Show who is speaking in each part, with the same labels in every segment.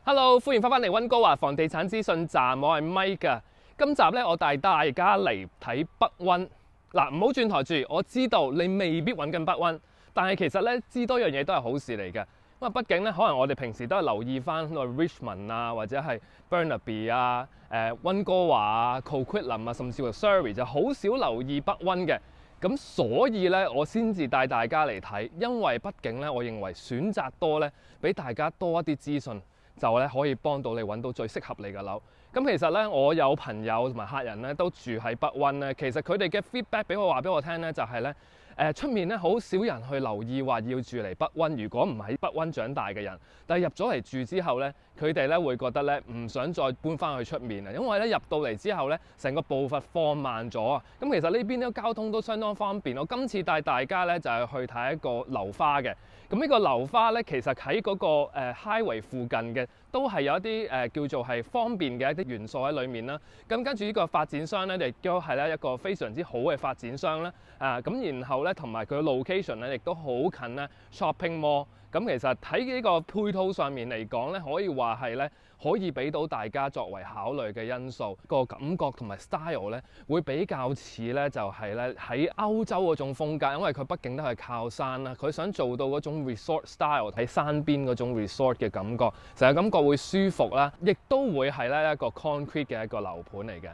Speaker 1: Hello， 歡迎翻嚟溫哥華房地產資訊站，我係 Mike 啊。今集咧，我帶大家嚟睇北溫。嗱，唔好轉台住，我知道你未必揾緊北溫，但係其實咧，知多樣嘢都係好事嚟嘅。因為畢竟咧，可能我哋平時都係留意翻 Richmond 啊，或者係 Burnaby 啊、溫哥華啊、Coquitlam 啊，甚至乎 Surrey 就好少留意北溫嘅。咁所以咧，我先至帶大家嚟睇，因為畢竟咧，我認為選擇多咧，俾大家多一啲資訊。就咧可以幫到你揾到最適合你嘅樓。咁其實咧，我有朋友同埋客人咧都住喺北溫咧。其實佢哋嘅 feedback 話俾我聽咧，就係咧出面咧好少人去留意話要住嚟北溫。如果唔喺北溫長大嘅人，但係入咗嚟住之後咧，佢哋咧會覺得咧唔想再搬翻去出面啊，因為咧入到嚟之後咧，成個步伐放慢咗啊。咁其實呢邊咧交通都相當方便。我今次帶大家咧就係去睇一個樓花嘅。咁呢個樓花咧，其實喺嗰個highway 附近嘅，都係有一啲叫做係方便嘅一啲元素喺裏面啦。咁跟住呢個發展商咧，亦都係咧一個非常之好嘅發展商啦。咁然後咧，同埋佢嘅 location 咧，亦都好近咧 shopping mall。咁其實喺呢個配套上面嚟講咧，可以話係咧可以俾到大家作為考慮嘅因素。個感覺同埋 style 咧，會比較似咧就係咧喺歐洲嗰種風格，因為佢畢竟都係靠山啦。佢想做到嗰種 resort style 喺山邊嗰種 resort 嘅感覺，成個感覺會舒服啦，亦都會係咧一個 concrete 嘅一個樓盤嚟嘅。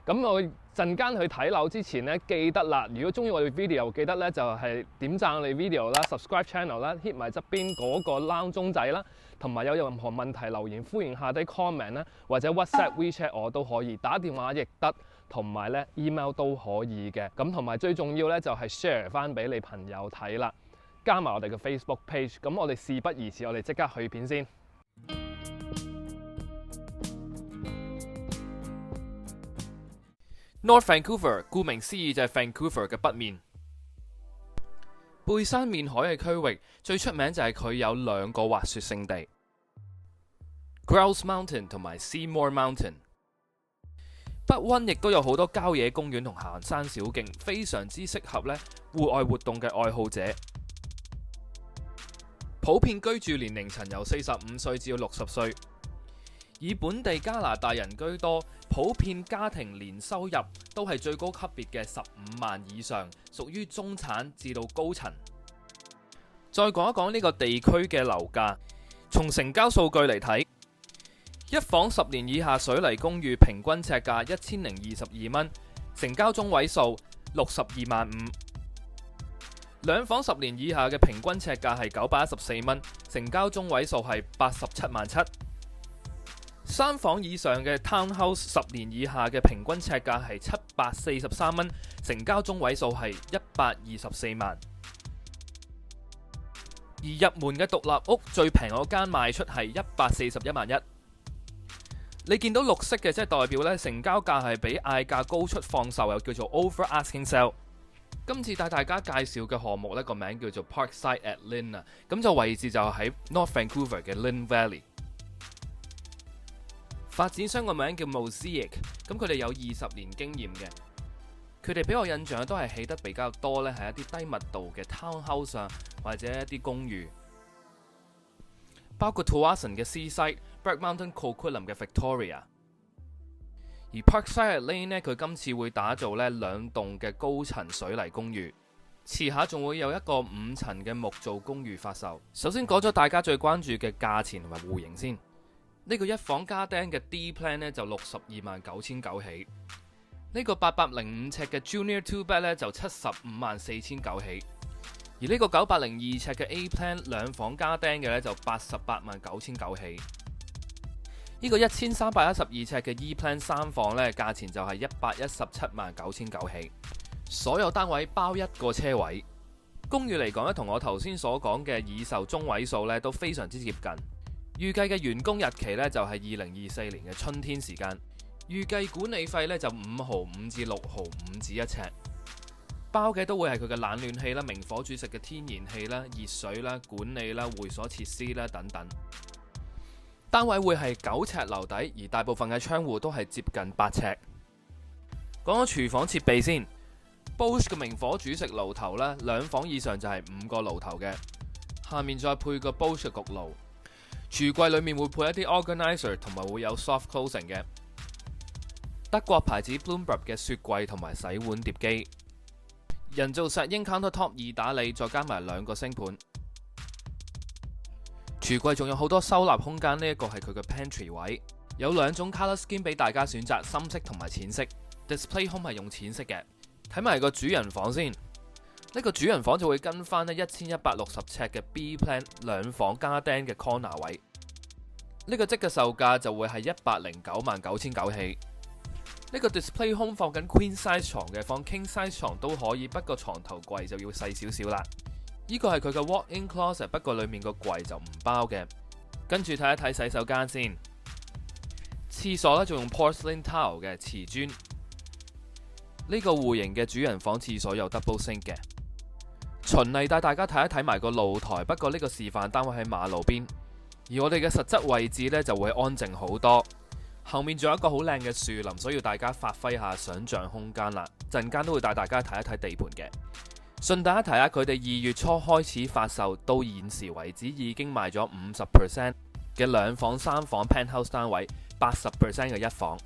Speaker 1: 咁我陣間去睇樓之前咧，記得啦，如果中意我哋 video， 記得咧就係點讚我哋 video 啦 ，subscribe channel 啦 ，hit 埋側邊嗰個鬧鐘仔啦，同埋有任何問題留言，歡迎下低 comment 啦，或者 WhatsApp、WeChat 我都可以，打電話亦得，同埋咧 email 都可以嘅。咁同埋最重要咧就係 share 翻俾你朋友睇啦，加埋我哋嘅 Facebook page。咁我哋事不宜遲，我哋即刻去片先。
Speaker 2: North Vancouver 顧名思義就係 Vancouver 嘅北面，背山面海嘅區域最出名就係佢有兩個滑雪勝地 Grouse Mountain 同埋 Seymour Mountain。北溫亦都有好多郊野公園同行山小徑，非常之適合咧戶外活動嘅愛好者。普遍居住年齡層由45歲至到60歲，以本地加拿大人居多，普遍家庭年收入都係最高級別嘅15萬以上，屬於中產至到高層。再講一講呢個地區嘅樓價，從成交數據嚟睇，一房10年以下水泥公寓平均尺價1022蚊，成交中位數62萬5；兩房10年以下嘅平均尺價係914蚊，成交中位數係87萬7；三房以上嘅 townhouse 10年以下嘅平均尺價係743蚊，成交中位數係124萬。而入門嘅獨立屋最平嗰間賣出係141萬1。你見到綠色嘅，即係代表咧成交價係比嗌價高出放售，又叫做 over asking sale。今次帶大家介紹嘅項目咧個名叫做 Parkside at Lynn 啊，咁就位置就喺 North Vancouver 嘅 Lynn Valley。發展商個名叫 Mosaic， 咁佢哋有20年經驗嘅。佢哋俾我印象都係起得比較多咧，係一啲低密度嘅 townhouse 啊，或者一啲公寓，包括 Tsawwassen 嘅 Seaside、Black Mountain Coquitlam 嘅 Victoria。而 Parkside Lane 呢，佢今次會打造咧2棟嘅高層水泥公寓，遲下仲會有一個5層嘅木造公寓發售。首先講咗大家最關注嘅價錢同埋戶型先。呢個一房加釘嘅 D plan 咧就62萬9,900起，呢個805尺嘅 Junior 2 bed 咧就75萬4,900起，而呢個902尺嘅 A plan 兩房加釘嘅咧就88萬9,900起，呢個1312尺嘅 E plan 三房咧價錢就係117萬9,900起，所有單位包一個車位。公寓嚟講咧，同我頭先所講嘅已售中位數咧都非常之接近。預計嘅完工日期咧就係2024年嘅春天時間，預計管理費咧就5毫5至6毫5紙一尺，包嘅都會係佢嘅冷暖氣啦、明火煮食嘅天然氣啦、熱水啦、管理啦、會所設施啦等等。單位會係9尺樓底，而大部分嘅窗戶都係接近8尺。講咗廚房設備先 ，Bosch 嘅明火煮食爐頭啦，2房以上就係5個爐頭嘅，下面再配個 Bosch 嘅焗爐。櫥櫃裡面會配一啲 organizer 同埋會有 soft closing 嘅。德國牌子 Bloomberg 嘅雪櫃同埋洗碗碟機，人造石英 countertop 意大利，再加埋2個星盤。櫥櫃仲有好多收納空間，呢一個係佢嘅 pantry 位，有2種 color scheme 俾大家選擇，深色同埋淺色。Display home 係用淺色嘅。睇埋個主人房先，呢個主人房就會跟翻呢1160尺嘅 B plan 2房加釘嘅 corner 位。呢個即嘅售價就會係1099900起。呢個 display home 放緊 queen size 床嘅，放 king size 床都可以，不過床頭櫃就要細少少啦。呢個係佢嘅 walk-in closet， 不過裡面個櫃就唔包嘅。跟住睇一睇洗手間先，廁所咧就用 porcelain tile 嘅瓷磚。呢個戶型嘅主人房廁所有 double sink 嘅。循例帶大家睇一睇埋個露台，不過呢個示範單位喺馬路邊，而我哋嘅實質位置呢就會安靜好多。後面仲有一個好靚嘅樹林，所以要大家發揮下想像空間啦。陣間都會帶大家睇一睇地盤嘅。順帶一提下，佢哋2月初開始發售，到現時為止已經賣咗50% 嘅2房3房 penthouse 單位，80% 嘅1房。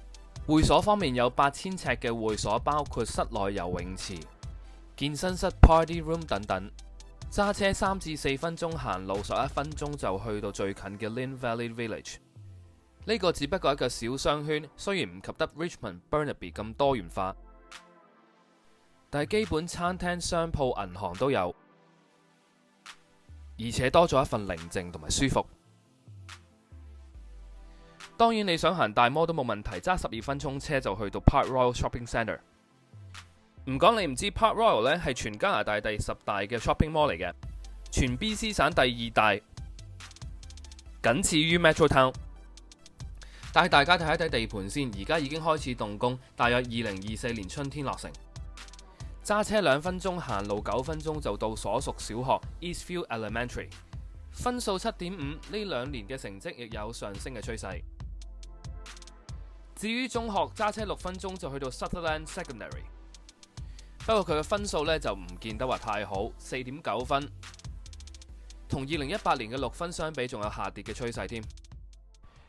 Speaker 2: 會所方面有8000尺嘅會所，包括室內游泳池、健身室、party room 等等。揸車3至4分鐘，行路11分鐘就去到最近嘅 Lynn Valley Village。呢個只不過係一個小商圈，雖然唔及得 Richmond、Burnaby 咁多元化，但係基本餐廳、商鋪、銀行都有，而且多咗一份寧靜同埋舒服。當然你想行大摩都冇問題，揸12分鐘車就去到 Park Royal Shopping Centre。唔講你唔知 ，Park Royal 咧係全加拿大第10大嘅 shopping mall 嚟嘅，全 BC 省第2大，僅次於 Metro Town。帶大家睇一睇地盤先，而家已經開始動工，大約2024年春天落成。揸車2分鐘，行路9分鐘就到所屬小學 Eastview Elementary， 分數7.5，呢2年嘅成績亦有上升嘅趨勢。至於中學，揸車6分鐘就去到 Sutherland Secondary， 不過佢嘅分數呢就唔見得話太好，4.9分，同2018年嘅6分相比，仲有下跌嘅趨勢添。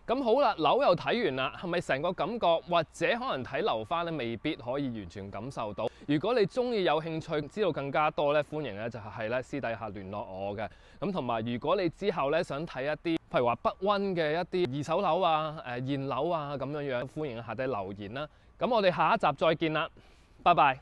Speaker 1: 咁好啦，樓又睇完啦，係咪成個感覺或者可能睇樓花咧，未必可以完全感受到？如果你中意有興趣知道更加多咧，歡迎咧就係咧私底下聯絡我嘅。咁同埋如果你之後咧想睇一啲譬如話北溫嘅一啲二手樓啊、現樓啊咁樣樣，歡迎下底留言啦。咁我哋下一集再見啦，拜拜。